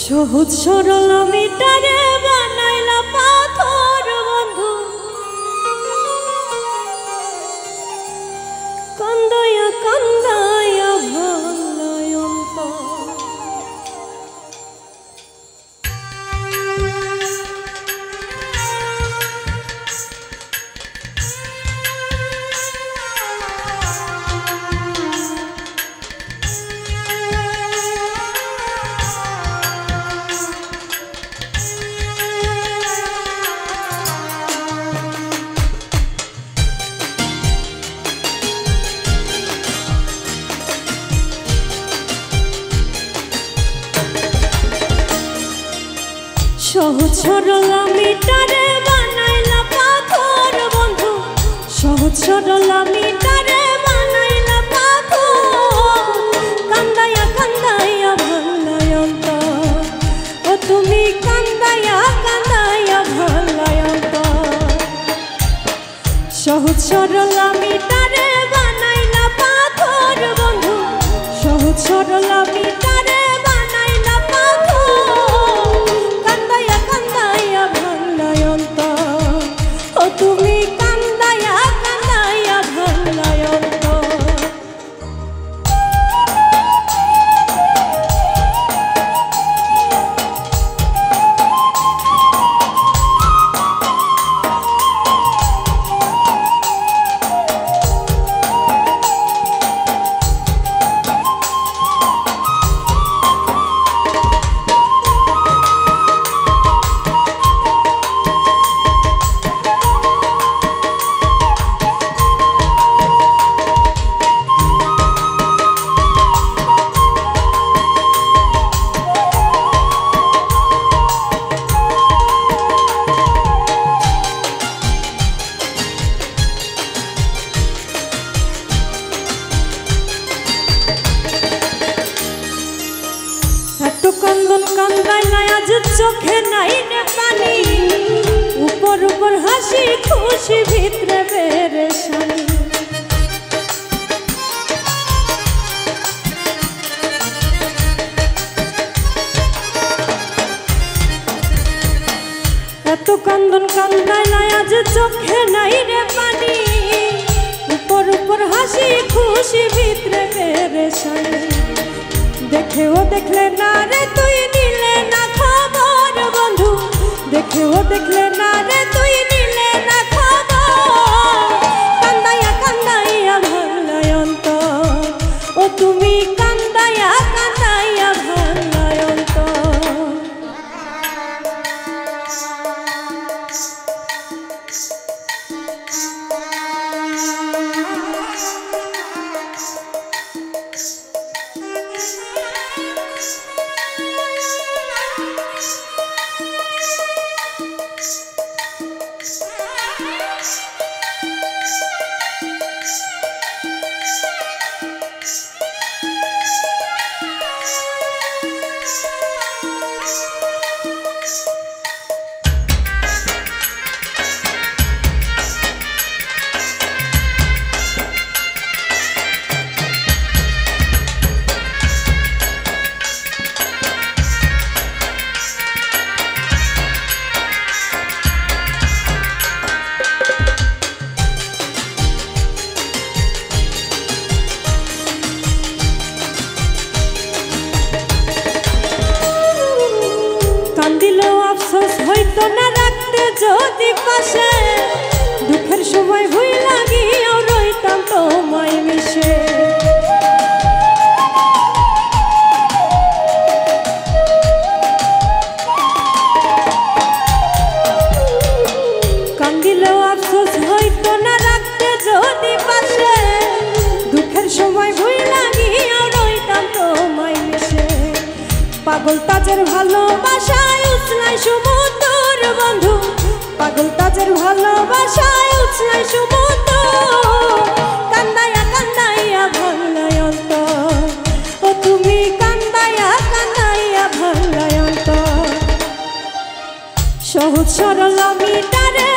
সহজ সরল মিটারে বানাইলা পাথর বন্ধু, কান্দায়া কান্দায়া ভাঙলাই অন্তর। সহজ সরল মিটারে বানাইলা পাথর বন্ধু, সহজ সরল মিটারে বানাইলা পাথর, কান্দায়া কান্দায়া ভাঙলাই অন্তর। ও তুমি কান্দায়া কান্দায়া ভাঙলাই অন্তর। সহজ সরল মিটারে বানাইলা পাথর বন্ধু, সহজ সরল মিটারে তুমি কান্দায়া কান্দায়া ভাঙলাই অন্তর। কান্দন কান্দাইলাই আজ চোখে নাই রে পানি, উপর উপর হাসি খুশি ভিতরে পেরেশানি। এত কান্দন কান্দাইলাই আজ চোখে নাই রে পানি, উপর উপর হাসি খুশি ভিতরে পেরেশানি। দেখেও দেখলে না রে তুই নিলে না খবর বন্ধু, দেখেও দেখলে না রে তুই নিলে না খবর, কান্দায়া কান্দায়া ভাঙলাই অন্তর। ও তুমি কান্দায়া কান্দায়া ভাঙলাই অন্তর। কান্দিলেও আফসোস হইতো না রাখতে যদি পাশে, দুঃখের সময় ভুই লাগিয়াও রইতাম তোমায় মিশে। কান্দিলেও আফসোস হইতো না রাখতে যদি পাশে, দুঃখের সময় ভুই লাগিয়াও রইতাম তোমায় মিশে। পাগল তাজের ভালোবাসায় উছলাই সমুদ্র বন্ধু, পাগল তাজের ভালোবাসায় উছলাই সমুদ্র, কান্দায়া কান্দায়া ভাঙলাই অন্তর। ও তুমি কান্দায়া কান্দায়া ভাঙলাই অন্তর। সহজ সরল মিটারে